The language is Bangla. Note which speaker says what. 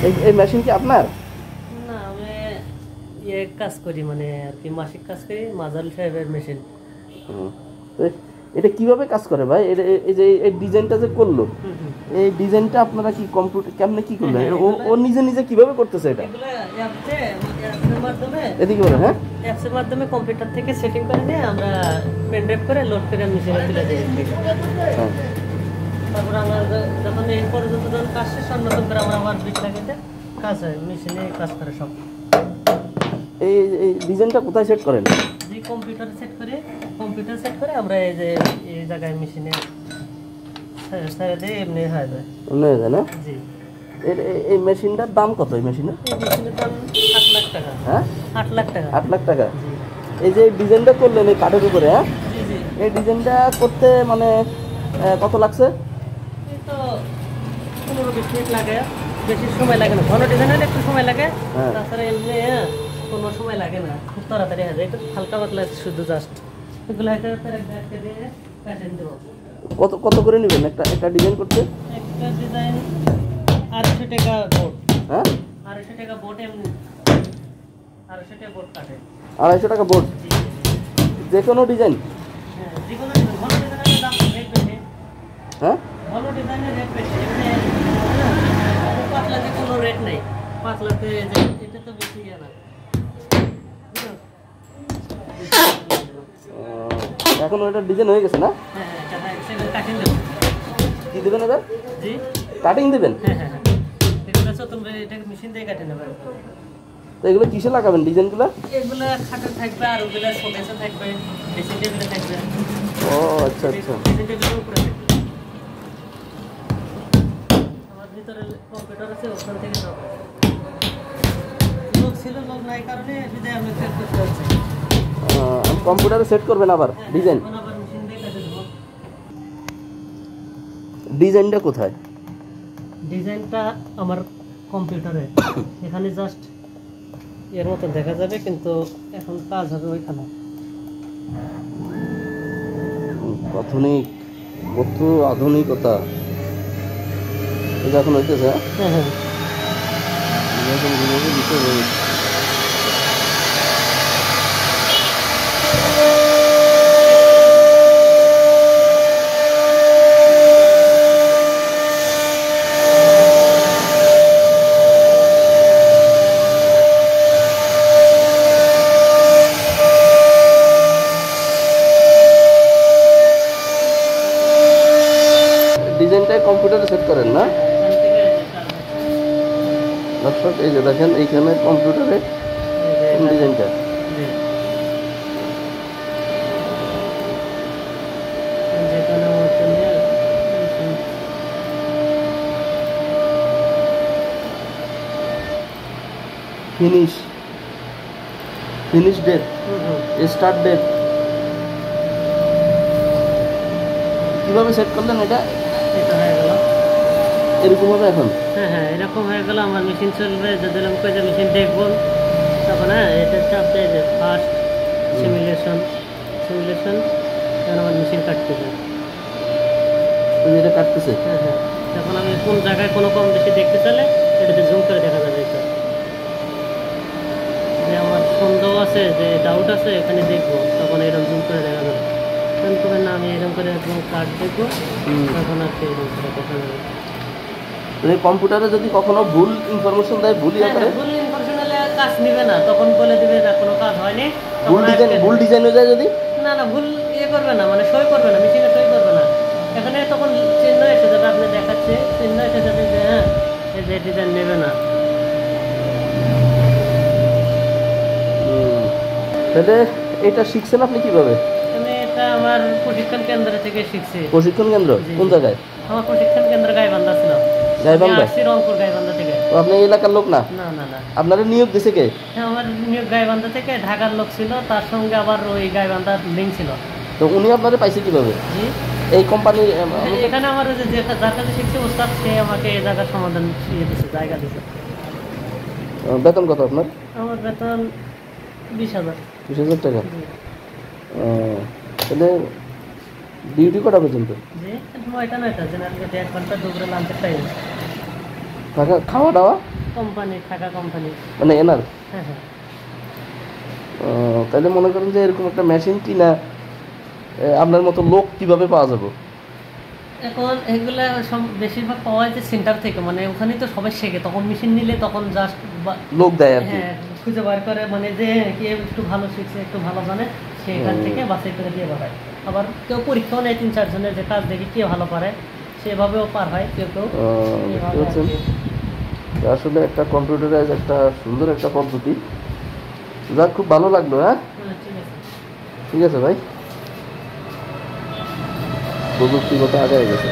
Speaker 1: এই মেশিন কি আপনার?
Speaker 2: না, আমি ইয়ে কাজ করি, মানে আর কি মাসিক কাজ করি, মাজাল সাহেবের মেশিন।
Speaker 1: তো এটা কিভাবে কাজ করে ভাই? এই যে এই ডিজাইনটা যে করলো, এই ডিজাইনটা আপনারা কি কম্পিউটার কেমনে কি করলেন? ও নিজে নিজে কিভাবে করতেছে এটা?
Speaker 2: এগুলো অ্যাপসের মাধ্যমে,
Speaker 1: এদিকে বলে, হ্যাঁ,
Speaker 2: অ্যাপসের মাধ্যমে কম্পিউটার থেকে সেটিং করে নিয়ে আমরা পেন ড্রাইভ করে লোড করে মেশিনে তুলে দিই। তারপর আমরা যখন এই পর্যন্ত যখন কাজ শেষ, অন্যতম করে আমরা আবার বিট লাগাতে কাজ হয়, মেশিনে কাজ করে সব।
Speaker 1: এই ডিজাইনটা কোথায় সেট করেন?
Speaker 2: যে কম্পিউটারে সেট করে আমরা এই যে এই জায়গায় মেশিনে ছেড়ে দিয়ে এমনি হয়ে যায়।
Speaker 1: এমনি হয়ে যায় না?
Speaker 2: জি।
Speaker 1: এই মেশিনটার দাম কত? এই মেশিনের
Speaker 2: মেশিনের দাম 8 লাখ টাকা।
Speaker 1: হ্যাঁ,
Speaker 2: 8 লাখ টাকা।
Speaker 1: 8 লাখ টাকা। এই যে ডিজাইনটা করলেন এই কাঠের উপরে, হ্যাঁ,
Speaker 2: জি জি।
Speaker 1: এই ডিজাইনটা করতে মানে কত লাগছে?
Speaker 2: এই তো 15-20 মিনিট লাগে, বেশি সময় লাগে না। ঘন ডিজাইন হলে একটু সময় লাগে, তাছাড়া এমনি কোনো সময় লাগে না, খুব তাড়াতাড়ি হয়ে যায়। একটু হালকা পাতলা শুধু জাস্ট এগুলো দিয়ে প্যাটার্ন দেবো।
Speaker 1: কত কত করে নেবেন একটা ডিজাইন করতে?
Speaker 2: একটা ডিজাইন 250 টাকা বোর্ড।
Speaker 1: হ্যাঁ,
Speaker 2: 250 টাকা বোর্ড, এমনি 250 টাকা বোর্ড কাটে।
Speaker 1: 250 টাকা বোর্ড? যে কোনো ডিজাইন?
Speaker 2: হ্যাঁ, যে কোনো ডিজাইন। ঘন ডিজাইনের দাম রেট বেশি।
Speaker 1: হ্যাঁ,
Speaker 2: ঘন ডিজাইনের রেট বেশি, এমনি পাতলাতে কোনো রেট নেই। পাতলাতে এটা তো বেশি ইয়ে না।
Speaker 1: এখন ওটা ডিজাইন হয়ে গেছে না?
Speaker 2: হ্যাঁ হ্যাঁ, সেটা কাটিং দেবো।
Speaker 1: কি দেবেন এবার?
Speaker 2: জি,
Speaker 1: কাটিং দেবেন?
Speaker 2: হ্যাঁ হ্যাঁ হ্যাঁ, এগুলো তোমরা এটা মেশিন দিয়ে কাটে নেবে।
Speaker 1: তো এগুলো কিসে লাগাবেন ডিজাইনগুলো?
Speaker 2: এগুলো খাটে থাকবে, আর ওগুলো শোকেসে থাকবে, ড্রেসিং টেবিলে থাকবে।
Speaker 1: ও আচ্ছা আচ্ছা।
Speaker 2: ড্রেসিং টেবিলের উপরে থাকবে। আমার ভিতরে কম্পিউটার আছে, ওখান থেকে সব লোক ছিল, লোক নাই কারণে বিদায় আমি সেট করতে হচ্ছে।
Speaker 1: কম্পিউটারে সেট করবেন আবার ডিজাইন?
Speaker 2: আবার মেশিন দিয়ে কাটে দেবো।
Speaker 1: ডিজাইনটা কোথায়?
Speaker 2: ডিজাইনটা আমার কম্পিউটারে, এখানে জাস্ট এর মতো দেখা যাবে, কিন্তু এখন কাজ হবে ওইখানে।
Speaker 1: আধুনিক, কত আধুনিকতা! এটা এখন হইতেছে?
Speaker 2: হ্যাঁ হ্যাঁ।
Speaker 1: ডিজাইনটাই কম্পিউটারে সেট করেন না? দর্শক এই যে দেখেন, এইখানে কম্পিউটারে ডিজাইনটা। ফিনিশ ডেট, স্টার্ট ডেট কিভাবে সেট করলেন? এটা
Speaker 2: হয়ে গেল
Speaker 1: এরকম হবে এখন?
Speaker 2: হ্যাঁ হ্যাঁ, এরকম হয়ে গেল। আমার মেশিন চলবে, যদি আমি কই যে মেশিন দেখবো তখন, হ্যাঁ, এটা চাপতে যে ফার্স্ট সিমুলেশন তখন আমার মেশিন কাটতেছে।
Speaker 1: এটা কাটতেছে?
Speaker 2: হ্যাঁ হ্যাঁ, তখন আমি কোন জায়গায় কোনো কম বেশি দেখতে চাইলে এটাতে জুম করে দেখা যাবে। এটা যে আমার সন্দেহ আছে, যে ডাউট আছে, এখানে দেখবো, তখন এরকম জুম করে দেখা যাবে। তখন না আমি এরকম করে একদম কাট দেখবো, তখন আর কি এরকম করে দেখা যাবে।
Speaker 1: কম্পিউটারে যদি কখনো ভুল ইনফরমেশন দেয়, ভুল
Speaker 2: ইনফরমেশন হলে কাজ নিবে না, তখন বলে দিবে না কোনো কাজ হয়নি।
Speaker 1: ভুল ডিজাইন হয়ে যায় যদি?
Speaker 2: না না, ভুল ইয়ে করবে না, মানে সই করবে না, মেশিনে সই করবে না। এখানে তখন চিহ্ন এসে যাবে, আপনি দেখাচ্ছে চিহ্ন এসে যাবে যে হ্যাঁ এই যে ডিজাইন নেবে না।
Speaker 1: তাহলে এটা শিখছেন আপনি কিভাবে?
Speaker 2: আমি এটা আমার প্রশিক্ষণ কেন্দ্র থেকে শিখছি।
Speaker 1: প্রশিক্ষণ কেন্দ্র কোন জায়গায়?
Speaker 2: আমার প্রশিক্ষণ কেন্দ্র গাইবান্ধা ছিল।
Speaker 1: গাইবান্ধা?
Speaker 2: রংপুর গাইবান্ধা থেকে।
Speaker 1: আপনি এলাকার লোক না?
Speaker 2: না না না।
Speaker 1: আপনারা নিয়োগ দিছে কে?
Speaker 2: হ্যাঁ, আমার নিয়োগ গাইবান্ধা থেকে, ঢাকার লোক ছিল, তার সঙ্গে আবার ওই গাইবান্ধার লিঙ্ক ছিল।
Speaker 1: তো উনি আপনারা পাইছে কিভাবে?
Speaker 2: জি,
Speaker 1: এই কোম্পানি
Speaker 2: এখানে আমার যে যার কাছে শিখছে ওস্তাদ, সে আমাকে এই জায়গার সমাধান দিয়েছে, জায়গা দিয়েছে।
Speaker 1: বেতন কত আপনার?
Speaker 2: আমার বেতন 20,000।
Speaker 1: 20,000 টাকা? তাহলে ডিউটি কটা পর্যন্ত?
Speaker 2: জি, 9টা 9টা, জেনারেল 1 ঘন্টা, দুপুরে লাঞ্চের টাইম।
Speaker 1: থাকা খাওয়া দাওয়া?
Speaker 2: কোম্পানি থাকা কোম্পানি।
Speaker 1: মানে এনার?
Speaker 2: হ্যাঁ হ্যাঁ।
Speaker 1: তাহলে মনে করেন যে এরকম একটা মেশিন কিনা আপনার মতো লোক কিভাবে পাওয়া যাবে?
Speaker 2: এখন এগুলা সব বেশিরভাগ পাওয়া যায় সেন্টার থেকে, মানে ওখানেই তো সবাই শেখে, তখন মেশিন নিলে তখন জাস্ট
Speaker 1: লোক দেয় আর কি।
Speaker 2: হ্যাঁ খুঁজে বার করে, মানে যে কে একটু ভালো শিখছে একটু ভালো জানে সেখান থেকে বাছাই করে দিয়ে পাঠায়। আবার কেউ পরীক্ষাও নেয় 3-4 জনের, যে কাজ দেখি কে ভালো পারে সেভাবেও পার হয় কেউ কেউ।
Speaker 1: দেখতে পাচ্ছেন আসলে একটা কম্পিউটারাইজ একটা সুন্দর একটা পদ্ধতি। যাক, খুব ভালো লাগলো। হ্যাঁ
Speaker 2: ঠিক আছে।
Speaker 1: ঠিক আছে ভাই, প্রযুক্তিগত আগে গেছে।